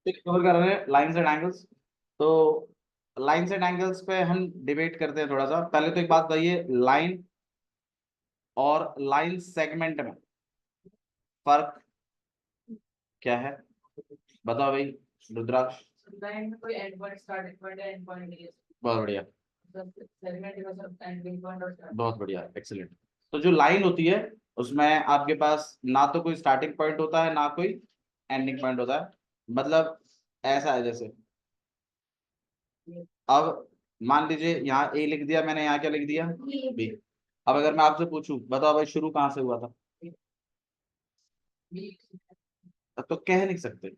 Cover कर रहे हैं लाइंस एंड एंगल्स। तो लाइंस एंड एंगल्स पे हम डिबेट करते हैं थोड़ा सा। पहले तो एक बात बताइए, लाइन और लाइन सेगमेंट में फर्क क्या है? बताओ भाई रुद्राक्ष। लाइन में कोई एंड पॉइंट स्टार्टिंग पॉइंट है, एंड पॉइंट नहीं है। बहुत बढ़िया, सेगमेंट का सब एंडिंग पॉइंट और स्टार्ट। बहुत बढ़िया, एक्सीलेंट। तो जो लाइन होती है उसमें आपके पास ना तो कोई स्टार्टिंग पॉइंट होता है ना कोई एंडिंग पॉइंट होता है। मतलब ऐसा है जैसे, अब मान लीजिए यहाँ ए लिख दिया मैंने, यहाँ क्या लिख दिया बी। अब अगर मैं आपसे पूछूं बताओ भाई शुरू कहाँ से हुआ था, तो कह नहीं सकते,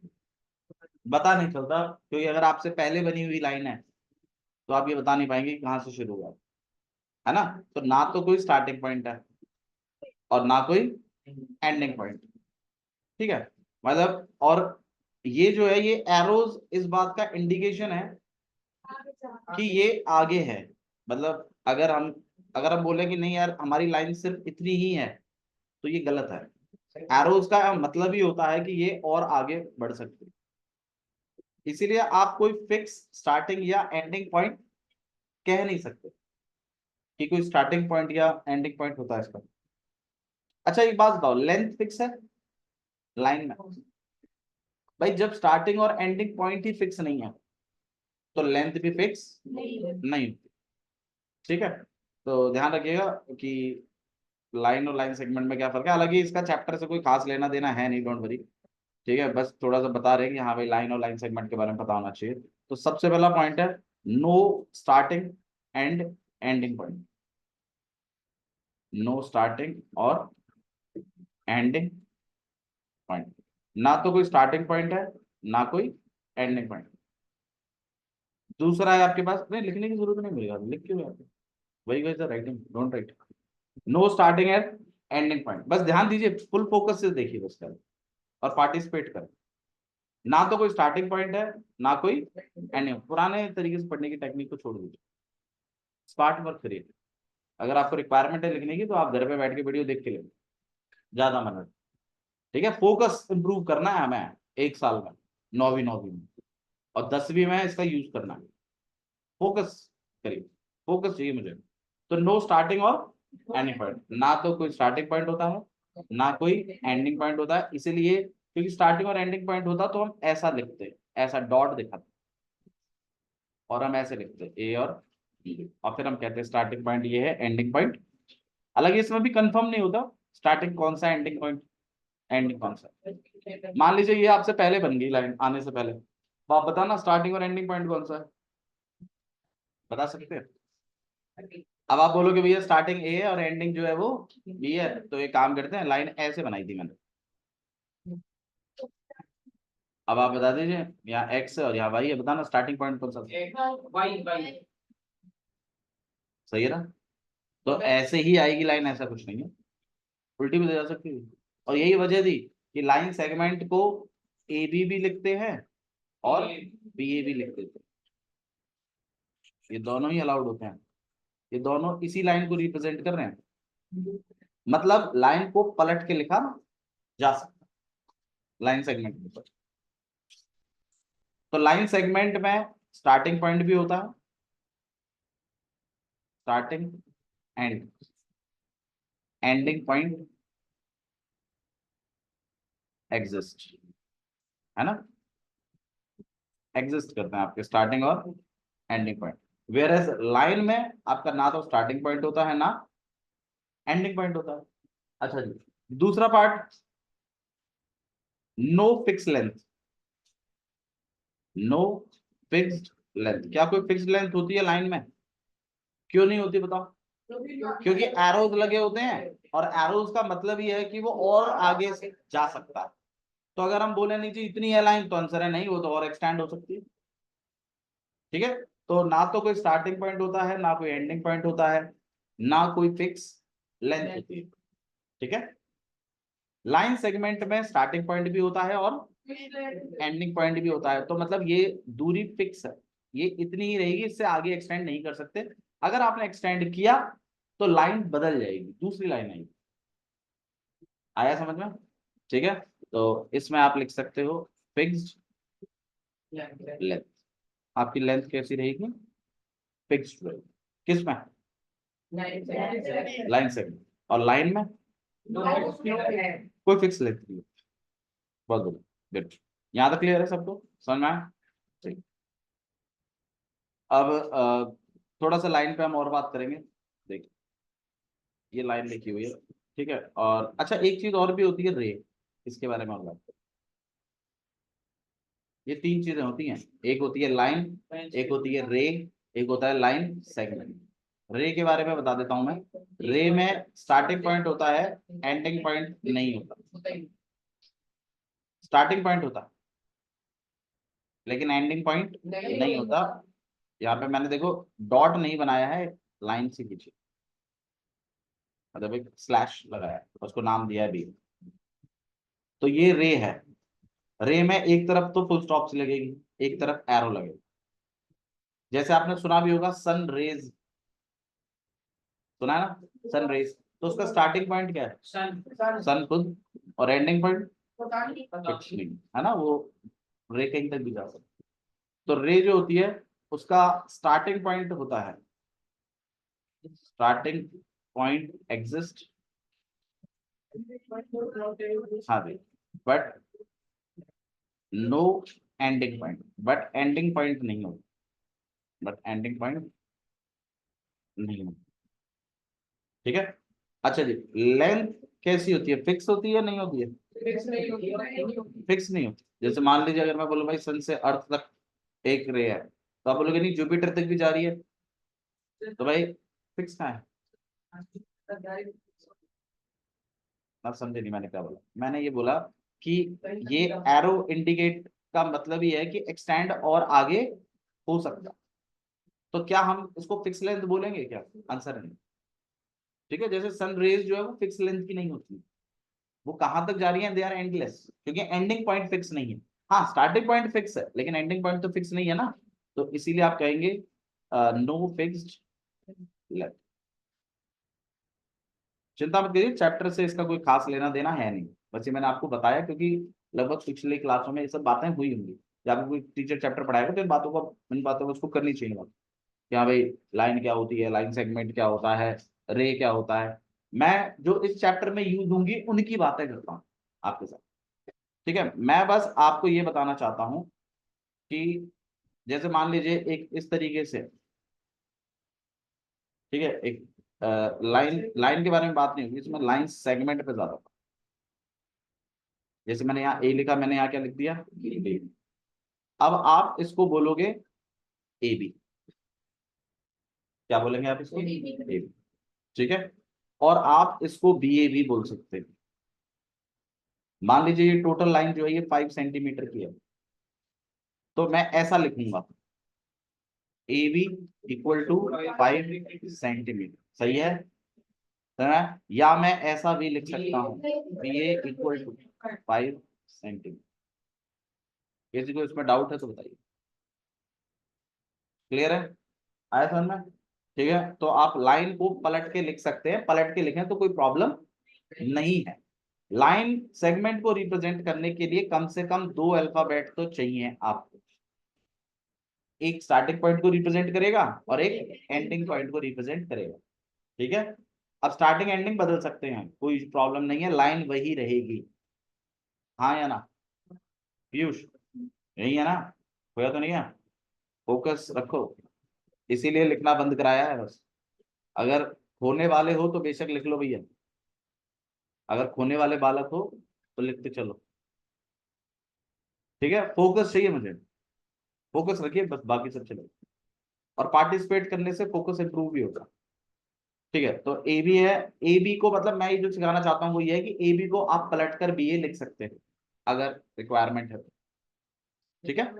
बता नहीं चलता, क्योंकि अगर आपसे पहले बनी हुई लाइन है तो आप ये बता नहीं पाएंगे कि कहाँ से शुरू हुआ है ना। तो ना तो कोई स्टार्टिंग पॉइंट है और ना कोई एंडिंग पॉइंट। ठीक है, मतलब और ये जो है ये एरोज इस बात का इंडिकेशन है कि ये आगे है। मतलब अगर हम बोले कि नहीं यार हमारी लाइन सिर्फ इतनी ही है, तो ये गलत है। एरोज का मतलब ही होता है कि ये और आगे बढ़ सकते हैं। इसीलिए आप कोई फिक्स स्टार्टिंग या एंडिंग पॉइंट कह नहीं सकते कि कोई स्टार्टिंग पॉइंट या एंडिंग पॉइंट होता है इसका। अच्छा एक बात बताओ, लेंथ फिक्स है लाइन में? भाई जब स्टार्टिंग और एंडिंग पॉइंट ही फिक्स नहीं है तो लेंथ भी फिक्स नहीं होती। ठीक है, तो ध्यान रखिएगा कि लाइन और लाइन सेगमेंट में क्या फर्क है। हालांकि इसका चैप्टर से कोई खास लेना देना है नहीं, डोंट वरी। ठीक है, बस थोड़ा सा बता रहे हैं कि हाँ भाई लाइन और लाइन सेगमेंट के बारे में पता होना चाहिए। तो सबसे पहला पॉइंट है no starting and ending point. No starting और एंडिंग पॉइंट, ना तो कोई स्टार्टिंग पॉइंट है ना कोई एंडिंग पॉइंट। दूसरा है आपके पास, नहीं लिखने की जरूरत नहीं मिलेगा, लिख क्यों है? वही वही writing, don't write. No starting and ending point, बस ध्यान दीजिए, फुल फोकस से देखिए बस करें और पार्टिसिपेट करें। ना तो कोई स्टार्टिंग पॉइंट है ना कोई एंडिंग। पुराने तरीके से पढ़ने की टेक्निक को छोड़ दीजिए, स्मार्ट वर्क करिए। अगर आपको रिक्वायरमेंट है लिखने की तो आप घर पे बैठ के वीडियो देख के ले, ज्यादा मदद। ठीक है, फोकस इंप्रूव करना है हमें एक साल में, नौवीं में और 10वीं में इसका यूज करना है। फोकस करिए, फोकस चाहिए मुझे। तो नो स्टार्टिंग और एंडिंग पॉइंट, ना तो कोई स्टार्टिंग पॉइंट होता है ना कोई एंडिंग पॉइंट होता है। इसीलिए क्योंकि स्टार्टिंग और एंडिंग पॉइंट होता तो हम ऐसा लिखते, ऐसा डॉट दिखाते, और हम ऐसे लिखते ए और बी, और फिर हम कहते हैं स्टार्टिंग पॉइंट ये है, एंडिंग पॉइंट। हालांकि इसमें भी कंफर्म नहीं होता स्टार्टिंग कौन सा एंडिंग पॉइंट, एंडिंग कौन सा। मान लीजिए ये आपसे पहले बन गई लाइन आने से पहले, तो आप बताना स्टार्टिंग और एंडिंग पॉइंट कौन सा है, बता सकते हैं? अब आप बोलोगे भैया स्टार्टिंग ए है और एंडिंग जो है वो बी है, तो एक काम करते हैं, लाइन ऐसे बनाई थी मैंने, अब आप बता दीजिए यहाँ एक्स है और यहाँ वाई है, बताना स्टार्टिंग पॉइंट कौन सा था? Y Y. सही है ना? तो ऐसे ही आएगी लाइन, ऐसा कुछ नहीं है, उल्टी भी जा सकती है। और यही वजह थी कि लाइन सेगमेंट को ए बी भी लिखते हैं और बी ए भी लिख देते हैं, ये दोनों ही अलाउड होते हैं। ये दोनों इसी लाइन को रिप्रेजेंट कर रहे हैं, मतलब लाइन को पलट के लिखा जा सकता है लाइन सेगमेंट के ऊपर। तो लाइन सेगमेंट में स्टार्टिंग पॉइंट भी होता है, starting and ending point exist, है ना, एग्जिस्ट करते हैं आपके स्टार्टिंग और ending point. Whereas line में आपका ना तो स्टार्टिंग पॉइंट होता है ना एंडिंग पॉइंट होता है। अच्छा जी, दूसरा part, no fix length. No fixed length, क्या कोई फिक्स्ड लेंथ होती है लाइन में? क्यों नहीं होती बताओ? क्योंकि एरोज लगे होते हैं और एरोज का मतलब ये है कि वो और आगे से जा सकता है। तो अगर हम बोले नहीं जी इतनी है लाइन, तो आंसर है नहीं, वो तो और एक्सटेंड हो सकती है। ठीक है, तो ना तो कोई स्टार्टिंग पॉइंट होता है ना कोई एंडिंग पॉइंट होता है, ना कोई फिक्स लेंथ होती है। ठीक है, लाइन सेगमेंट में स्टार्टिंग पॉइंट भी होता है और एंडिंग पॉइंट भी होता है, तो मतलब ये दूरी फिक्स है, ये इतनी ही रहेगी, इससे आगे एक्सटेंड नहीं कर सकते। अगर आपने एक्सटेंड किया तो लाइन बदल जाएगी, दूसरी लाइन आएगी। आया समझ में? ठीक है, तो इसमें आप लिख सकते हो फिक्स्ड लेंथ। आपकी लेंथ कैसी रहेगी? फिक्स्ड रहेगी। किस में? Line segment. और लाइन में कोई फिक्स लेंथ नहीं है। बहुत बढ़िया, गुड। यहाँ तक क्लियर है सबको, समझ में आया? ठीक। अब थोड़ा सा लाइन पे हम और बात करेंगे। देखिए ये लाइन लिखी हुई है, ठीक है। और अच्छा एक चीज और भी होती है, रे। इसके बारे में और बात करें। ये तीन चीजें होती हैं, एक होती है लाइन, एक होती है रे, एक होता है लाइन सेगमेंट। रे के बारे में बता देता हूं मैं। रे में स्टार्टिंग पॉइंट होता है, एंडिंग पॉइंट नहीं होता। स्टार्टिंग पॉइंट होता है लेकिन एंडिंग पॉइंट नहीं होता। यहाँ पे मैंने देखो डॉट नहीं बनाया है, लाइन से पीछे मतलब एक स्लैश लगाया है, उसको नाम दिया है बी। तो ये रे है। रे में एक तरफ तो फुल स्टॉप से लगेगी, एक तरफ एरो लगेगा। जैसे आपने सुना भी होगा सन रेज, सुना है ना? Sun rays. तो उसका स्टार्टिंग पॉइंट क्या है? सन खुद। और एंडिंग पॉइंट कुछ नहीं है ना, वो रे कहीं तक भी जा सकता है। तो रे जो होती है उसका स्टार्टिंग पॉइंट होता है, स्टार्टिंग पॉइंट एग्जिस्ट। हाँ जी। But no ending point, but ending point नहीं होता, बट एंडिंग पॉइंट नहीं होता। ठीक है। अच्छा जी, लेंथ कैसी होती है? फिक्स होती है नहीं होती है? फिक्स नहीं होती। जैसे मान लीजिए अगर मैं बोलूं भाई सन से अर्थ तक एक रे है, तो आप बोलोगे नहीं जुपिटर तक भी जा रही है, तो भाई फिक्स कहाँ है? आप समझे नहीं मैंने क्या बोला? मैंने ये बोला कि ये एरो इंडिकेट का मतलब ही है कि एक्सटेंड और आगे हो सकता। तो क्या हम इसको फिक्स लेंथ बोलेंगे क्या? आंसर नहीं। ठीक है। जैसे सन रेज जो है वो फिक्स लेंथ की नहीं होती, वो कहां तक जा रही है, दे आर एंडलेस, क्योंकि एंडिंग पॉइंट फिक्स नहीं है। हाँ स्टार्टिंग पॉइंट फिक्स है लेकिन एंडिंग पॉइंट तो फिक्स नहीं है ना। तो इसीलिए आप कहेंगे नो फिक्स्ड लेंथ। चिंता मत करिए, चैप्टर से इसका कोई खास लेना देना है नहीं, बस ये मैंने आपको बताया क्योंकि लगभग पिछले क्लासों में ये सब बातें हुई होंगी। जब आपको कोई टीचर चैप्टर पढ़ाएगा तो इन बातों को उसको करनी चाहिए बात। कि हाँ भाई लाइन क्या होती है, लाइन सेगमेंट क्या होता है, रे क्या होता है। मैं जो इस चैप्टर में यूज होंगी उनकी बातें करता हूँ आपके साथ। ठीक है। मैं बस आपको ये बताना चाहता हूँ कि जैसे मान लीजिए एक इस तरीके से, ठीक है, एक लाइन लाइन के बारे में बात नहीं होगी इसमें, लाइन सेगमेंट पे ज्यादा। जैसे मैंने यहाँ ए लिखा, मैंने यहाँ क्या लिख दिया? बी। अब आप इसको बोलोगे ए बी। क्या बोलेंगे आप इसको? A B. ठीक है। और आप इसको बी ए भी बोल सकते हैं। मान लीजिए ये टोटल लाइन जो है ये 5 सेंटीमीटर की है, तो मैं ऐसा लिखूंगा A B equal to 5 centimetre. सही है? या मैं ऐसा भी लिख सकता हूँ B A equal to 5 centimetre. किसी को इसमें डाउट है तो बताइए। क्लियर है? आया समझ में? ठीक है। तो आप लाइन को पलट के लिख सकते हैं, पलट के लिखें तो कोई प्रॉब्लम नहीं है। लाइन सेगमेंट को रिप्रेजेंट करने के लिए कम से कम 2 अल्फाबेट तो चाहिए आपको। एक स्टार्टिंग पॉइंट को रिप्रेजेंट करेगा और एक एंडिंग पॉइंट को रिप्रेजेंट करेगा। ठीक है। अब स्टार्टिंग एंडिंग बदल सकते हैं, कोई प्रॉब्लम नहीं है, लाइन वही रहेगी। हाँ या ना? पीयूष यही है ना? होया तो नहीं है? फोकस रखो, इसीलिए लिखना बंद कराया है बस। अगर होने वाले हो तो बेशक लिख लो भैया, अगर खोने वाले बालक हो तो लिखते चलो। ठीक है। फोकस चाहिए मुझे, फोकस रखिए बस, बाकी सब चलेगा। और पार्टिसिपेट करने से फोकस इंप्रूव भी होगा। ठीक है। तो ए बी है। ए बी को मतलब मैं ये जो सिखाना चाहता हूँ वो ये है कि ए बी को आप पलट कर बी ए लिख सकते हैं अगर रिक्वायरमेंट है तो। ठीक है।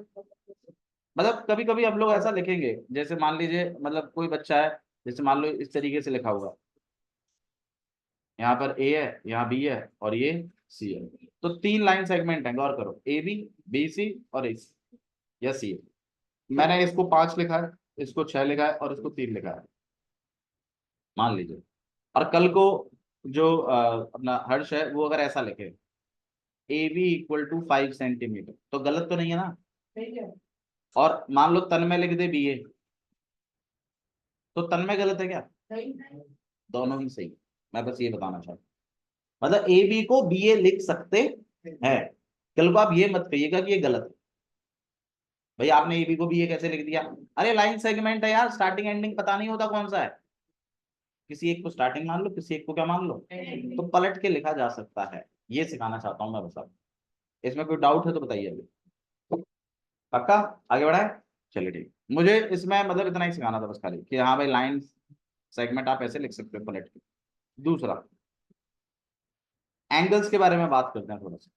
मतलब कभी कभी हम लोग ऐसा लिखेंगे, जैसे मान लीजिए मतलब कोई बच्चा है, जैसे मान लो इस तरीके से लिखा होगा, यहाँ पर ए है, यहाँ बी है और ये सी है। तो 3 लाइन सेगमेंट है, गौर करो, ए बी, बी सी और ए सी या सी है। मैंने इसको 5 लिखा है, इसको 6 लिखा है और इसको 3 लिखा है, मान लीजिए। और कल को जो अपना हर्ष है वो अगर ऐसा लिखे A B equal to 5 centimetre, तो गलत तो नहीं है ना? ठीक है। और मान लो तन में लिख दे बी ए, तो तन में गलत है क्या? सही। दोनों ही सही। मैं बस ये बताना चाहता हूँ, मतलब ए बी को बी ए लिख सकते हैं। कल को आप ये मत कहिएगा कि ये गलत है, भाई आपने ए बी को बी ए कैसे लिख दिया। अरे लाइन सेगमेंट है यार, स्टार्टिंग एंडिंग पता नहीं होता कौन सा है, किसी एक को स्टार्टिंग मान लो, किसी एक को क्या मान लो, तो पलट के लिखा जा सकता है। ये सिखाना चाहता हूँ मैं बस आपको। इसमें कोई डाउट है तो बताइए अभी। पक्का? आगे बढ़ाए? चलिए ठीक। मुझे इसमें मतलब इतना ही सिखाना था बस खाली, कि हाँ भाई लाइन सेगमेंट आप ऐसे लिख सकते हो पलट के। दूसरा, एंगल्स के बारे में बात करते हैं थोड़ा सा।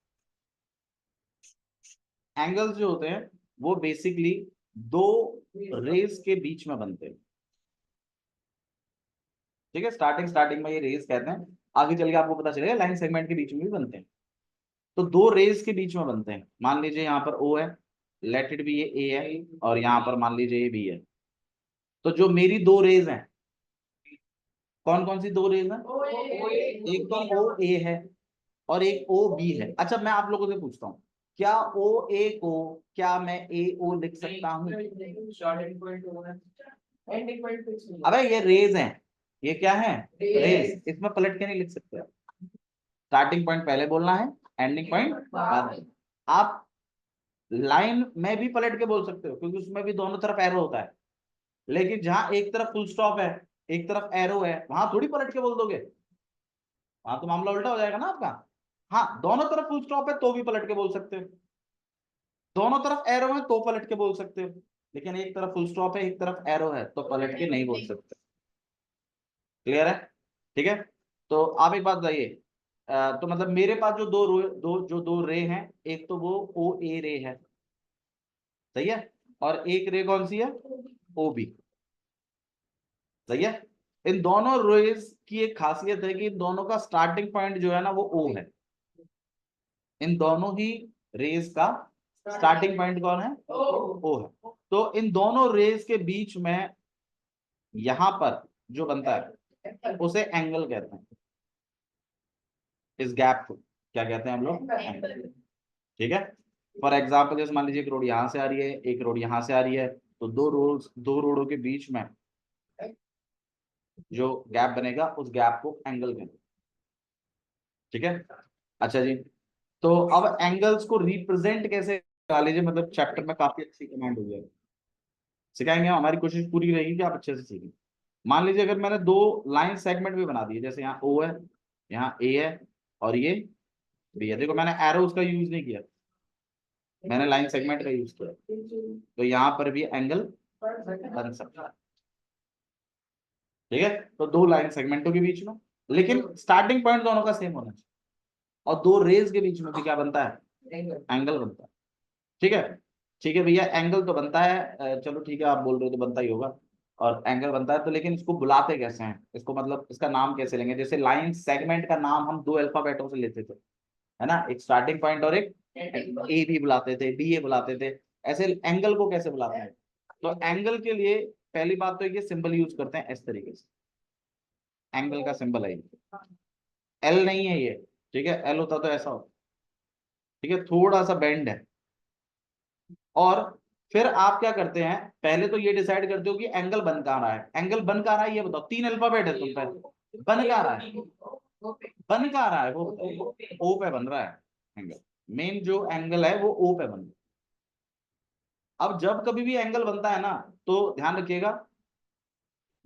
एंगल्स जो होते हैं वो बेसिकली दो रेज के बीच में बनते हैं। ठीक है, स्टार्टिंग में ये रेज कहते हैं, आगे चल के आपको पता चलेगा लाइन सेगमेंट के बीच में भी बनते हैं। तो दो रेज के बीच में बनते हैं, मान लीजिए यहाँ पर ओ है, लेट इट बी ये ए है, और यहाँ पर मान लीजिए ये बी है। तो जो मेरी दो रेज हैं, कौन कौन सी दो रेज हैं? एक तो ओ ए है और एक ओ बी है। अच्छा मैं आप लोगों से पूछता हूँ, क्या ओ ए को, क्या मैं ए ओ लिख सकता हूँ? अबे ये रेज हैं, ये क्या है? रेज। इसमें पलट के नहीं लिख सकते आप। स्टार्टिंग पॉइंट पहले बोलना है, एंडिंग पॉइंट बाद में। आप लाइन में भी पलट के बोल सकते हो, क्योंकि उसमें भी दोनों तरफ एरो होता है। लेकिन जहां एक तरफ फुल स्टॉप है, एक तरफ एरो है, वहां थोड़ी पलट के बोल दोगे, वहां तो मामला उल्टा हो जाएगा ना आपका। हाँ, दोनों तरफ फुल स्टॉप है तो भी पलट के बोल सकते हो, दोनों तरफ एरो है तो पलट के बोल सकते हो। लेकिन एक तरफ फुल स्टॉप है, एक तरफ एरो है, तो पलट के नहीं बोल सकते। क्लियर है? ठीक है। तो आप एक बात बताइए, तो मतलब मेरे पास जो दो रे हैं, एक तो वो ओ ए रे है, सही है, और एक रे कौन सी है? ओ बी, सही है। इन दोनों रेज की एक खासियत है कि इन दोनों का स्टार्टिंग पॉइंट जो है ना वो ओ है। इन दोनों ही रेज का स्टार्टिंग पॉइंट कौन है? ओ है। तो इन दोनों रेज के बीच में यहां पर जो बनता है उसे एंगल कहते हैं। इस गैप को क्या कहते हैं हम लोग? एंगल। ठीक है। फॉर एग्जाम्पल जैसे मान लीजिए एक रोड यहां से आ रही है, एक रोड यहां से आ रही है, तो दो रोडों के बीच में जो गैप बनेगा उस गैप को एंगल कहते हैं। ठीक है। अच्छा जी, तो अब एंगल्स को रिप्रेजेंट कैसे करा लीजिए, मतलब चैप्टर में काफी अच्छी कमांड हो जाएगी, सिखाएंगे हम, हमारी कोशिश पूरी रहेगी कि आप अच्छे से सीखें। मान लीजिए अगर मैंने दो लाइन सेगमेंट भी बना दिए, जैसे यहाँ ओ है, यहाँ ए है, और ये बी है। देखो मैंने एरोज का यूज नहीं किया, मैंने लाइन सेगमेंट का यूज किया, तो यहाँ पर भी एंगल बन सकता है। ठीक है, तो दो लाइन सेगमेंटों के बीच में, लेकिन स्टार्टिंग पॉइंट दोनों का सेम होना चाहिए। और दो रेज के बीच में भी क्या बनता है? एंगल बनता है। ठीक है। ठीक है भैया, एंगल तो बनता है, चलो ठीक है, आप बोल रहे हो तो बनता ही होगा, और एंगल बनता है तो, लेकिन इसको बुलाते कैसे हैं, इसको मतलब इसका नाम कैसे लेंगे? जैसे लाइन सेगमेंट का नाम हम दो अल्फाबेटों से लेते थे, है ना, एक स्टार्टिंग पॉइंट और एक ए भी बुलाते थे, बी ए बुलाते थे। ऐसे एंगल को कैसे बुलाते हैं? तो एंगल के लिए पहली बात तो ये सिंबल यूज करते हैं इस तरीके से, एंगल का सिंबल है एल नहीं है ये। ठीक है, एल होता तो ऐसा होता। ठीक है, थोड़ा सा बेंड है। और फिर आप क्या करते हैं, पहले तो ये डिसाइड करते हो कि एंगल बन कहाँ रहा है। एंगल बन कहाँ रहा है ये बताओ, तीन अल्फाबेट है, तुम पहले बन कहाँ रहा है, बन कहाँ रहा है वो बताओ। ओ पे बन रहा है एंगल, मेन जो एंगल है वो ओ पे बन रहा है। अब जब कभी भी एंगल बनता है ना, तो ध्यान रखिएगा,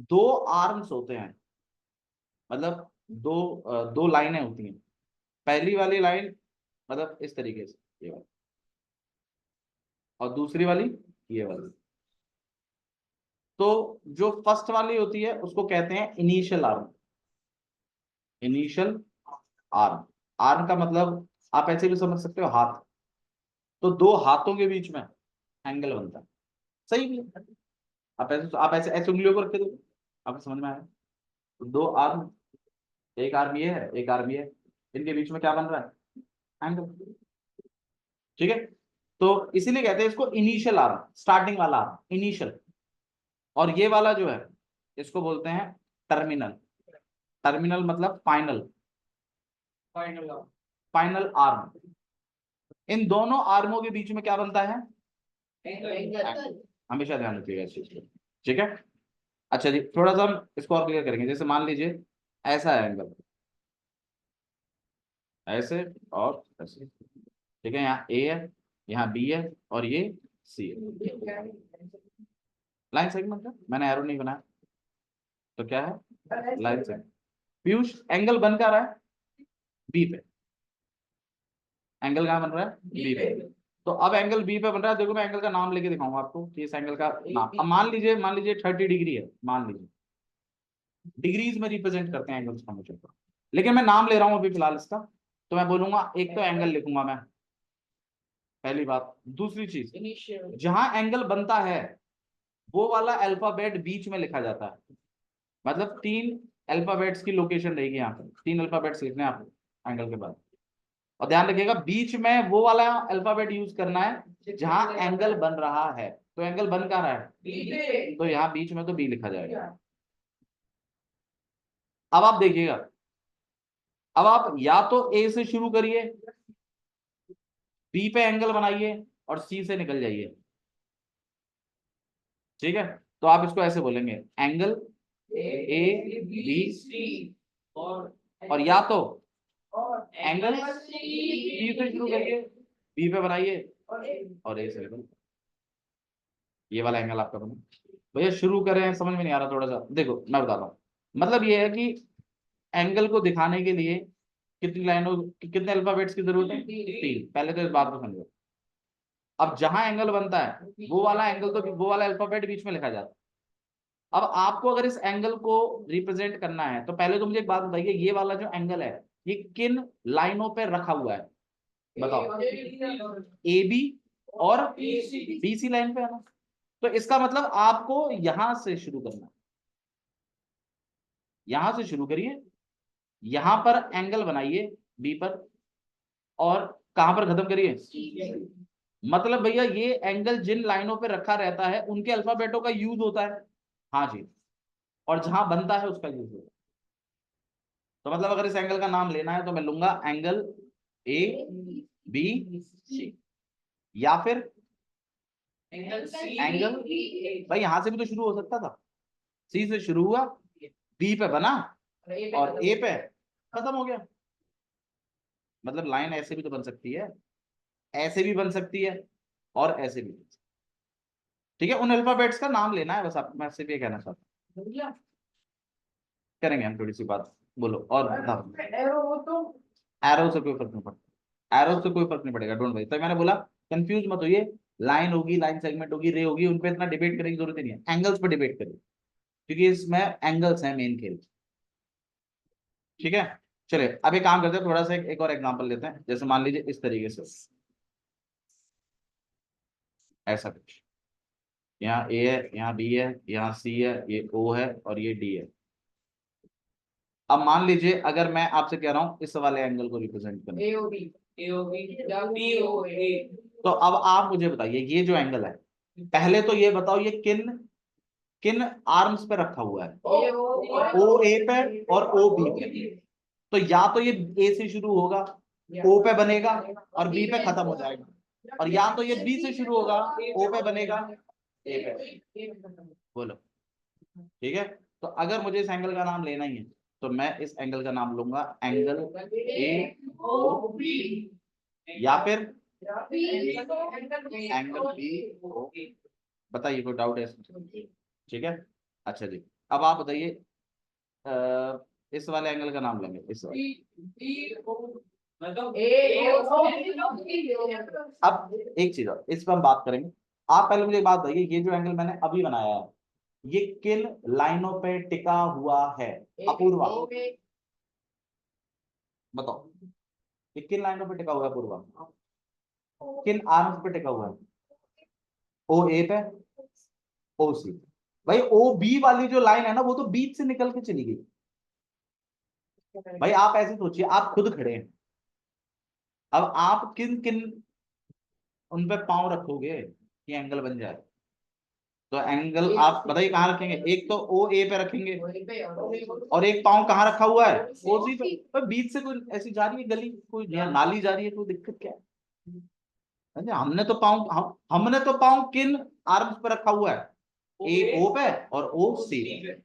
दो आर्म्स होते हैं, मतलब दो लाइनें होती हैं। पहली वाली लाइन मतलब इस तरीके से, ये वाली, और दूसरी वाली ये वाली। तो जो फर्स्ट वाली होती है उसको कहते हैं initial arm. Initial arm, arm का मतलब आप ऐसे भी समझ सकते हो, हाथ। तो दो हाथों के बीच में एंगल बनता है, सही भी है। आप ऐसे ऐसे उंगलियों को रख के दो, आपको समझ में आया। तो दो आर्म, एक आर्म ये है, एक आर्म ये है, इनके बीच में क्या बन रहा है? एंगल। ठीक है, तो इसीलिए कहते हैं इसको इनिशियल आर्म, स्टार्टिंग वाला आर्म इनिशियल। और ये वाला जो है इसको बोलते हैं टर्मिनल। टर्मिनल मतलब फाइनल, फाइनल आर्म। इन दोनों आर्मों के बीच में क्या बनता है? हमेशा ध्यान रखिएगा इस चीज को, ठीक है। अच्छा जी, थोड़ा सा हम इसको और क्लियर करेंगे। जैसे मान लीजिए ऐसा है एंगल, ऐसे और ऐसे, ठीक है। यहाँ ए है, यहाँ बी है और ये सी है। लाइन सेगमेंट है, मैंने एरो नहीं बनाया तो क्या है, लाइन सेगमेंट। पीयूष एंगल बन क्या रहा है, बी पे। एंगल कहाँ बन रहा है, बी पे। तो अब एंगल बी पे बन रहा है, देखो मैं एंगल का नाम लेके दिखाऊंगा आपको कि इस एंगल का नाम। अब मान लीजिए 30 डिग्री है, मान लीजिए डिग्रीज में रिप्रेजेंट करते हैं एंगल्स हमेशा, लेकिन मैं नाम ले रहा हूं अभी फिलहाल इसका। तो मैं बोलूंगा एक तो एंगल लिखूंगा मैं, पहली बात। दूसरी चीज, जहां एंगल बनता है वो वाला अल्फाबेट बीच में लिखा जाता है। मतलब 3 अल्फाबेट्स की लोकेशन रहेगी यहाँ पे, 3 अल्फाबेट्स लिखने हैं आपको एंगल के बाद। और ध्यान रखिएगा बीच में वो वाला अल्फाबेट यूज करना है जहां एंगल बन रहा है। तो एंगल बन कहाँ रहा है, तो यहाँ बीच में तो बी लिखा जाएगा। अब आप देखिएगा, अब आप या तो ए से शुरू करिए, बी पे एंगल बनाइए और सी से निकल जाइए, ठीक है। तो आप इसको ऐसे बोलेंगे, एंगल ए बी सी, और या तो एंगल सी से शुरू करिए, बी पे बनाइए और ए से निकल। ये वाला एंगल आपका बना। भैया शुरू करें, समझ में नहीं आ रहा, थोड़ा सा देखो मैं बताता हूँ। मतलब ये है कि एंगल को दिखाने के लिए कितनी लाइनों, कितने अल्फाबेट्स की जरूरत है, 3। पहले तो इस बात को समझो। अब जहां एंगल बनता है वो वाला एंगल, तो वो वाला अल्फाबेट बीच में लिखा जाता है। अब आपको अगर इस एंगल को रिप्रेजेंट करना है तो पहले तो मुझे एक बात बताइए, ये वाला जो एंगल है ये किन लाइनों पे रखा हुआ है, बताओ। ए बी और बी सी लाइन पे है ना। तो इसका मतलब आपको यहां से शुरू करना है, यहां से शुरू करिए, यहां पर एंगल बनाइए बी पर, और कहां पर खत्म करिए। मतलब भैया ये एंगल जिन लाइनों पे रखा रहता है उनके अल्फाबेटों का यूज होता है, हाँ जी, और जहां बनता है उसका यूज होता है। तो मतलब अगर इस एंगल का नाम लेना है तो मैं लूंगा एंगल ए बी सी, या फिर एंगल, भाई यहां से भी तो शुरू हो सकता था, सी से शुरू हुआ, बी पे बना और ए पे खत्म हो गया। मतलब लाइन ऐसे भी तो बन सकती है, ऐसे भी बन सकती है और ऐसे भी। ठीक है, उन अल्फाबेट्स का नाम लेना है बस, आप मैं सिर्फ ये कहना चाहता हूँ। करेंगे हम थोड़ी सी बात, बोलो और बताओ। एरो से कोई फर्क नहीं पड़ता, एरो से कोई फर्क नहीं पड़ेगा, डोंट वरी। तो मैंने बोला कंफ्यूज मत होइए, लाइन होगी, लाइन सेगमेंट होगी, रे होगी, उन पे इतना डिबेट करने की जरूरत ही नहीं है, एंगल्स पे डिबेट करिए क्योंकि इसमें एंगल्स हैं मेन खेल, ठीक है। चलिए अब एक काम करते हैं, थोड़ा सा एक और एग्जांपल लेते हैं। जैसे मान लीजिए इस तरीके से, ऐसा कुछ, यहाँ ए है, यहाँ बी है, यहाँ सी है, ये ओ है और ये डी है। अब मान लीजिए अगर मैं आपसे कह रहा हूं इस वाले एंगल को रिप्रेजेंट करना, तो अब आप मुझे बताइए ये जो एंगल है, पहले तो ये बताओ ये किन किन आर्म्स पे रखा हुआ है, ओ ए पे और ओ बी पे। तो या तो ये ए से शुरू होगा, ओ पे बनेगा और बी पे खत्म हो जाएगा, और या तो ये बी से शुरू होगा, ओ पे बनेगा, ए पे। बोलो, ठीक है। तो अगर मुझे इस एंगल का नाम लेना ही है तो मैं इस एंगल का नाम लूंगा एंगल ए ओ बी, या फिर एंगल बी ओ। बताइए कोई डाउट है इसमें, ठीक है। अच्छा जी, अब आप बताइए इस वाले एंगल का नाम लेंगे, इस वाले। अब एक चीज और इस पर हम बात करेंगे। आप पहले मुझे एक बात बताइए, ये जो एंगल मैंने अभी बनाया है ये किन लाइनों पे टिका हुआ है, अपूर्वा बताओ। ये किन लाइनों पे टिका हुआ है अपूर्वा, किन आर्म्स पे टिका हुआ है, ओ ए पे, ओ सी। भाई ओ बी वाली जो लाइन है ना वो तो बीच से निकल के चली गई। भाई आप ऐसे सोचिए, आप खुद खड़े हैं, अब आप किन किन उन पे पांव रखोगे कि एंगल बन जाए। तो एंगल आप बताइए कहाँ रखेंगे, एक तो ओ ए पे रखेंगे और एक पांव कहाँ रखा हुआ है, ओ सी पे। तो बीच से कोई ऐसी जा रही है गली, कोई नाली जा रही है, कोई दिक्कत क्या है। अरे हमने तो पाँव किन आर्म्स पे रखा हुआ है, ए ओ पे और ओ सी पे।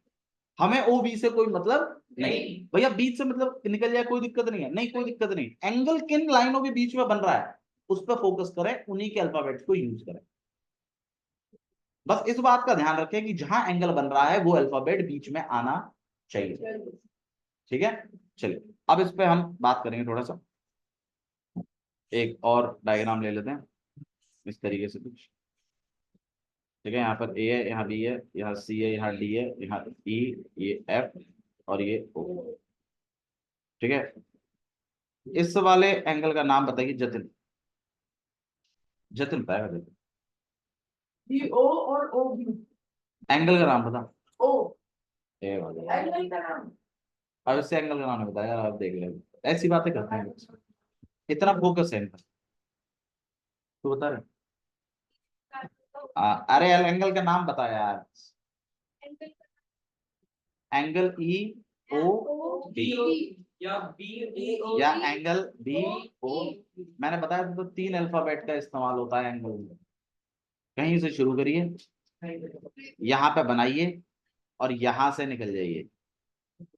हमें ओ बी से कोई मतलब नहीं भैया, बीच से मतलब निकल जाए कोई दिक्कत नहीं है, नहीं कोई दिक्कत नहीं। एंगल किन लाइनों के बीच में बन रहा है उस पर फोकस करें, उन्हीं के अल्फाबेट्स को यूज करें। बस इस बात का ध्यान रखें कि जहां एंगल बन रहा है वो अल्फाबेट बीच में आना चाहिए। ठीक है, चलिए अब इस पे हम बात करेंगे थोड़ा सा। एक और डायग्राम ले लेते हैं इस तरीके से कुछ। ठीक है, यहाँ पर ए है, यहाँ बी है, यहाँ सी है, यहाँ डी है, यहाँ ई, ये एफ और ये ओ। ठीक है, इस वाले एंगल का नाम बताइए जतिन। जतिन बताएगा जतिन। बी ओ और ओ बी। एंगल का नाम बता। ओ ए वाला। एंगल का नाम। अब इससे एंगल का नाम बताया, आप देख ले, ऐसी बातें करते हैं, इतना फोकस है इनका। तू बता रहे। अरे एंगल का नाम बता यार। एंगल ई ओ डी या बी ओ या एंगल बी ओ। मैंने बताया था तो 3 अल्फाबेट का इस्तेमाल होता है एंगल में। कहीं से शुरू करिए, यहाँ पे बनाइए और यहाँ से निकल जाइए,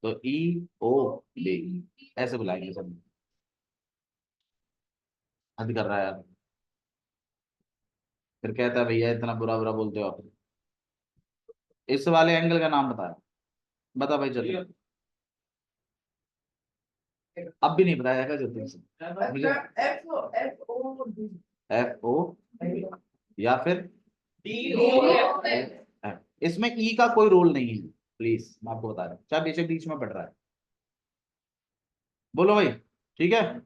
तो ई ओ डी ऐसे बुलाएंगे सब। हद कर रहा है यार, फिर कहता है भैया इतना बुरा बुरा बोलते हो आप। इस वाले एंगल का नाम बताया, बता भाई चलो। अब भी नहीं बताया जाएगा जल्दी से मुझे। F O D. F O या फिर डी ओ एफ। F। इसमें ई का कोई रोल नहीं है, प्लीज मैं आपको बता रहा हूँ, चाहे बेशक बीच में पड़ रहा है। बोलो भाई, ठीक है,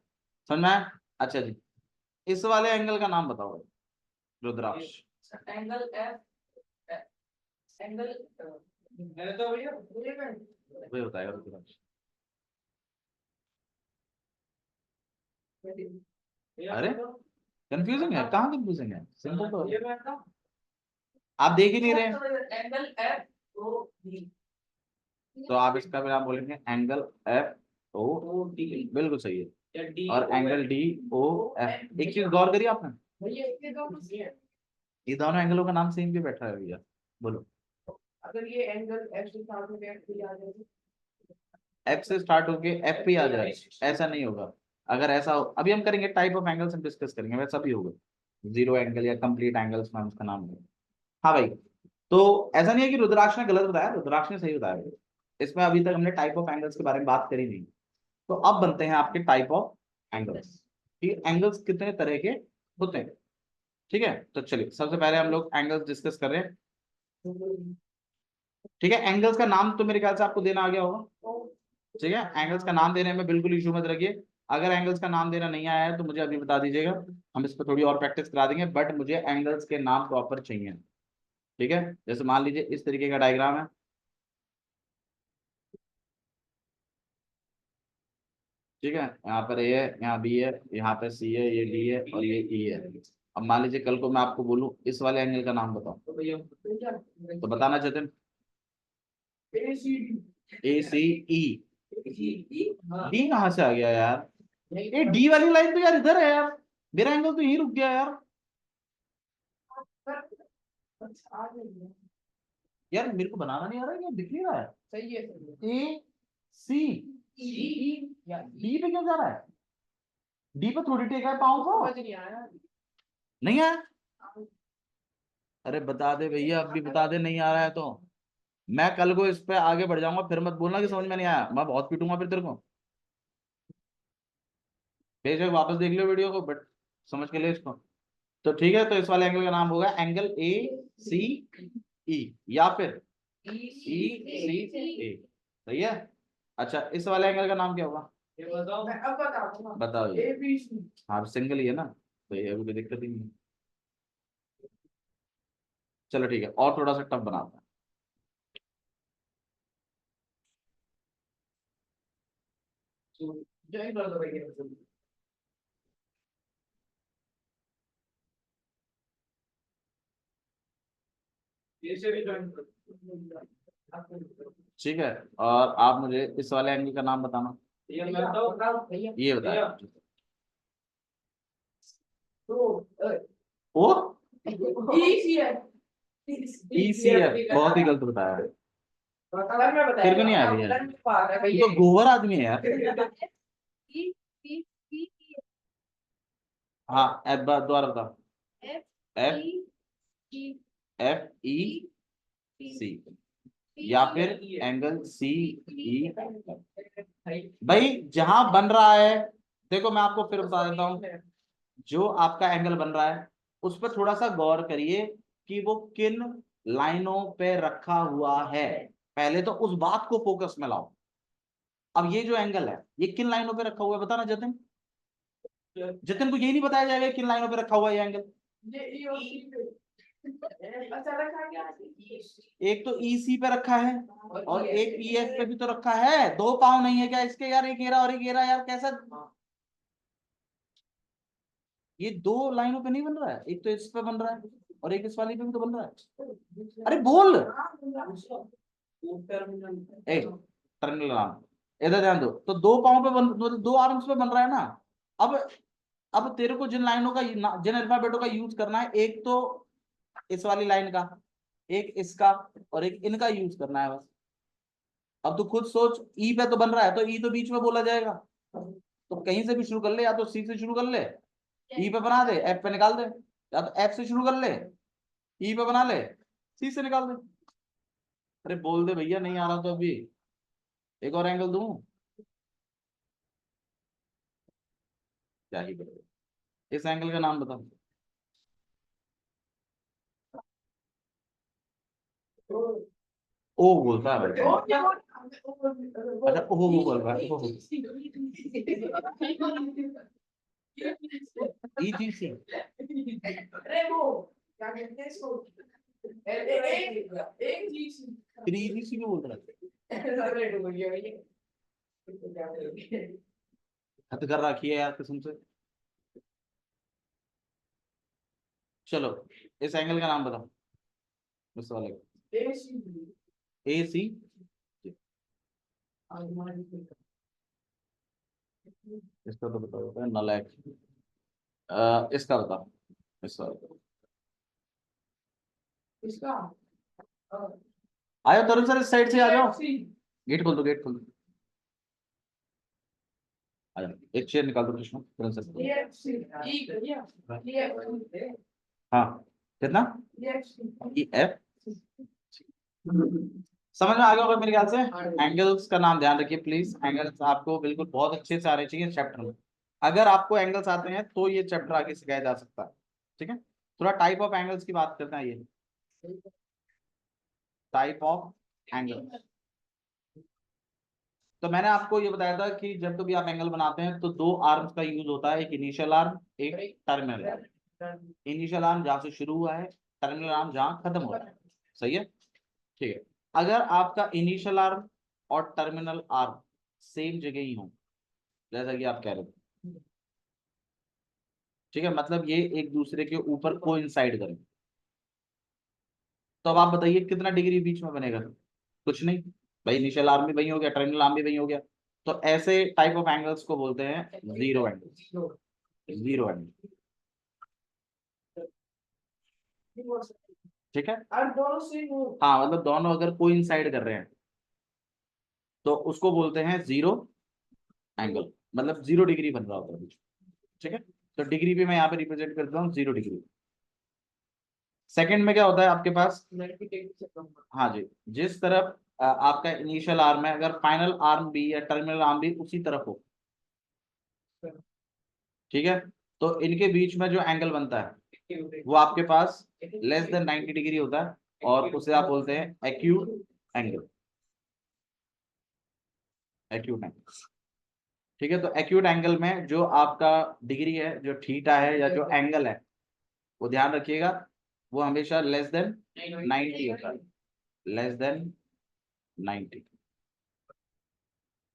समझ में आया? अच्छा जी, इस वाले एंगल का नाम बताओ भाई, रुद्राक्ष। Angle F. एंगल है तो भैया वही बताएगा रुद्राक्ष। अरे कंफ्यूजिंग है, कहाँ कंफ्यूजिंग है, सिंपल तो है। आप देख ही नहीं रहे, एंगल एफ ओ डी। तो आप इसका भी नाम बोलेंगे एंगल एफ ओ डी, बिल्कुल सही है। और एंगल डी ओ एफ। एक चीज गौर करिए आपने, भैया इसके दो कुछ है। ये दोनों एंगलों का नाम सेम भी बैठा है भैया। बोलो, अगर ये एंगल एफ से स्टार्ट हो गया तो आ जाएगा। एफ से स्टार्ट होके एफ पे आ जाए, ऐसा नहीं होगा। अगर ऐसा हो, अभी हम करेंगे टाइप ऑफ एंगल्स हम डिस्कस करेंगे, वैसा भी होगा। जीरो एंगल या कंप्लीट एंगल्स में उसका नाम है। हाँ भाई, तो ऐसा नहीं है कि रुद्राक्ष ने गलत बताया, रुद्राक्ष ने सही बताया भाई। इसमें अभी तक हमने टाइप ऑफ एंगल्स के बारे में बात करी नहीं। तो अब बनते हैं आपके टाइप ऑफ एंगल्स। ठीक है, एंगल्स कितने तरह के होते हैं। ठीक है, तो चलिए सबसे पहले हम लोग एंगल्स डिस्कस कर रहे हैं। ठीक है, एंगल्स का नाम तो मेरे ख्याल से आपको देना आ गया होगा। ठीक है, एंगल्स का नाम देने में बिल्कुल इशू मत रखिए। अगर एंगल्स का नाम देना नहीं आया है तो मुझे अभी बता दीजिएगा, हम इस पर थोड़ी और प्रैक्टिस करा देंगे, बट मुझे एंगल्स के नाम प्रॉपर चाहिए। ठीक है, जैसे मान लीजिए इस तरीके का डायग्राम है। ठीक है, यहाँ पर ए है, यहाँ बी है, यहाँ पे सी है, ये डी है और ये ई है। अब मान लीजिए कल को मैं आपको बोलूं इस वाले एंगल का नाम बताओ, तो बताना चाहते हैं। ए सी ई। डी कहाँ से आ गया यार? ये डी वाली लाइन तो यार इधर है यार, मेरा एंगल तो यहीं रुक गया यार। यार मेरे को बनाना नहीं आ रहा है, क्या दिख नहीं रहा है? सही है। ए सी डी पे क्यों जा रहा है? डी पे थोड़ी टेका है पाँव को। समझ नहीं आया। नहीं है? अरे बता दे भैया, अब भी बता दे नहीं आ रहा है तो मैं कल को इस पे आगे बढ़ जाऊंगा, फिर मत बोलना कि समझ में नहीं आया, मैं बहुत पीटूंगा फिर तेरे को। बेशक वापस देख लियो वीडियो को, बट समझ के लिए इसको। तो ठीक है, तो इस वाले एंगल का नाम होगा एंगल ए सी ई या फिर ई सी ए। सही है। अच्छा, इस वाले एंगल का नाम क्या होगा? ये बताओ, मैं अब बताऊंगा। बताओ ये। A B C. हाँ सिंगल ही है ना, तो ये अभी कोई दिक्कत ही नहीं है। चलो ठीक है, और थोड़ा सा टफ बनाते हैं। ज्वाइन कर दो भैया। ये से भी ज्वाइन कर दो। ठीक है, और आप मुझे इस वाले एंगल का नाम बताना। ये मैं बताऊं भैया। ये बताया। तो ओ ECF ECF बहुत ही गलत बताया है, अगर मैं तेरे को नहीं आ रही है, तू तो गोबर आदमी है यार। हाँ एफ दोबारा बता। एफ FEC या फिर एंगल CE। भाई जहां बन रहा है, देखो मैं आपको फिर बता देता हूँ, जो आपका एंगल बन रहा है उस पर थोड़ा सा गौर करिए कि वो किन लाइनों पे रखा हुआ है, पहले तो उस बात को फोकस में लाओ। अब ये जो एंगल है ये किन लाइनों पे रखा हुआ है, बताना जतिन। जतिन को यही नहीं बताया जाएगा किन लाइनों पे रखा हुआ है ये एंगल। एक तो EC पे रखा है और एक EF पे भी तो रखा है, दो पाँव नहीं है क्या इसके यार, एक घेरा और एक घेरा यार, कैसा ये दो लाइनों पे नहीं बन रहा है, एक तो इस पे बन रहा है और एक इस वाली पे भी तो बन रहा है। अरे बोल ए टर्मिनल आर्म, इधर ध्यान दो, तो दो पाँव पे बन, मतलब दो आर्म्स पे बन रहा है ना। अब तेरे को जिन लाइनों का, जिन अल्फाबेटों का यूज करना है, एक तो इस वाली लाइन का, एक इसका और एक इनका यूज करना है बस। अब तू खुद सोच, ई पे तो बन रहा है तो ई तो बीच में बोला जाएगा, तो कहीं से भी शुरू कर ले, या तो सी से शुरू कर ले, ई पे बना दे, एफ पे निकाल दे, या तो एफ से शुरू कर ले, ई पे बना ले, सी से निकाल दे। अरे बोल दे भैया, नहीं आ रहा तो अभी एक और एंगल दूं, क्या ही करोगे। इस एंगल का नाम बताओ। ओ बोलता है भाई, अच्छा ओ बोल रहा है, EGC, फिर EGC क्यों बोल रहा है, हद कर रखी है यार कसम से। चलो इस एंगल का नाम बताओ, इस वाले का। AC, इसका तो बताओ नलायक। इसका बताओ, इस वाले का। आयो तरुण सर, इस साइड से आ जाओ, गेट खोल दो, गेट खोल दो, आ जाओ, एक चेयर निकाल दो कृष्ण, तरुण सर। हाँ कितना, EF, समझ में आ गया होगा मेरे ख्याल से। एंगल्स का नाम ध्यान रखिए प्लीज, एंगल्स आपको बिल्कुल बहुत अच्छे से आने चाहिए चैप्टर में। अगर आपको एंगल्स आते हैं तो ये चैप्टर आगे सिखाया जा सकता है, ठीक है। थोड़ा टाइप ऑफ एंगल्स की बात करते हैं, ये टाइप ऑफ एंगल। तो मैंने आपको ये बताया था कि जब कभी आप एंगल बनाते हैं तो दो आर्म्स का यूज होता है, एक इनिशियल आर्म, एक टर्मिनल आर्म। इनिशियल आर्म जहां से शुरू हुआ है, टर्मिनल आर्म जहां खत्म हो रहा है, सही है, ठीक है। अगर आपका इनिशियल आर्म और टर्मिनल आर्म सेम जगह ही हो, जैसा कि आप कह रहे थे, ठीक है, मतलब ये एक दूसरे के ऊपर कोइंसाइड करें, तो अब आप बताइए कितना डिग्री बीच में बनेगा, कुछ नहीं भाई, इनिशियल आर्म भी वही हो गया, टर्मिनल आर्म भी वही हो गया, तो ऐसे टाइप ऑफ एंगल्स को बोलते हैं जीरो एंगल, जीरो एंगल, ठीक है। हाँ मतलब दोनों अगर कोइंसाइड कर रहे हैं तो उसको बोलते हैं जीरो एंगल, मतलब 0 डिग्री बन रहा होता है बीच में, ठीक है। तो डिग्री भी मैं यहाँ पे रिप्रेजेंट करता हूँ 0 डिग्री। सेकंड में क्या होता है आपके पास, हाँ जी, जिस तरफ आपका इनिशियल आर्म है, अगर फाइनल आर्म भी या टर्मिनल आर्म भी उसी तरफ हो, ठीक है, तो इनके बीच में जो एंगल बनता है वो आपके पास <90 डिग्री होता है, और उसे आप बोलते हैं एक्यूट एंगल, एक्यूट एंगल, ठीक है। तो एक्यूट एंगल में जो आपका डिग्री है, जो थीटा है या जो एंगल है, वो ध्यान रखिएगा, वो हमेशा <90 होता है, <90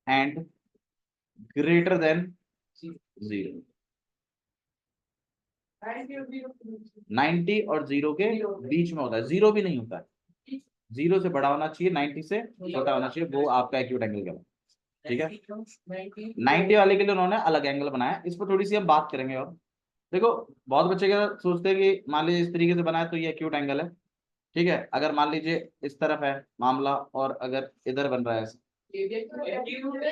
एंड <0 90 और 0 के बीच में होता है, 0 भी नहीं होता है, 0 से बड़ा होना चाहिए, 90 से छोटा होना चाहिए, वो आपका एक्यूट एंगल का, ठीक है। 90 वाले के लिए उन्होंने अलग एंगल बनाया, इस पर थोड़ी सी हम बात करेंगे और देखो बहुत बच्चे क्या सोचते हैं कि मान लीजिए इस तरीके से बनाए तो ये एक्यूट एंगल है, ठीक है। अगर मान लीजिए इस तरफ है मामला और अगर इधर बन रहा है ऐसे,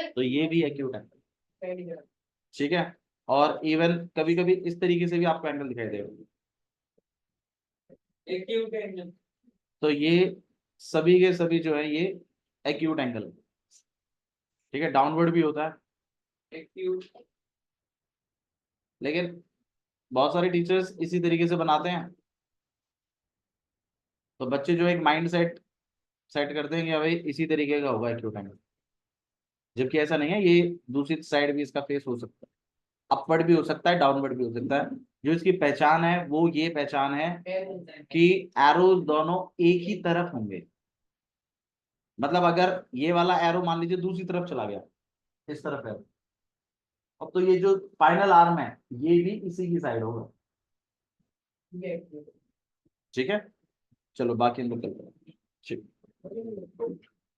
तो ये भी एक्यूट एंगल, ठीक है। और इवन कभी कभी इस तरीके से भी आपको एंगल दिखाई देगा। तो ये सभी के सभी जो है ये एक्यूट एंगल, ठीक है। डाउनवर्ड भी होता है, लेकिन बहुत सारे टीचर्स इसी तरीके से बनाते हैं, तो बच्चे जो एक माइंड सेट सेट करते हैं कि भाई इसी तरीके का होगा एक्यूट एंगल, जबकि ऐसा नहीं है। ये दूसरी साइड भी इसका फेस हो सकता है, अपवर्ड भी हो सकता है, डाउनवर्ड भी हो सकता है। जो इसकी पहचान है वो ये पहचान है कि एरोज दोनों एक ही तरफ होंगे। मतलब अगर ये वाला एरो मान लीजिए दूसरी तरफ चला गया, इस तरफ है, अब तो ये जो फाइनल आर्म है ये भी इसी की साइड होगा, ठीक है। चलो बाकी हम लोग करते हैं, ठीक।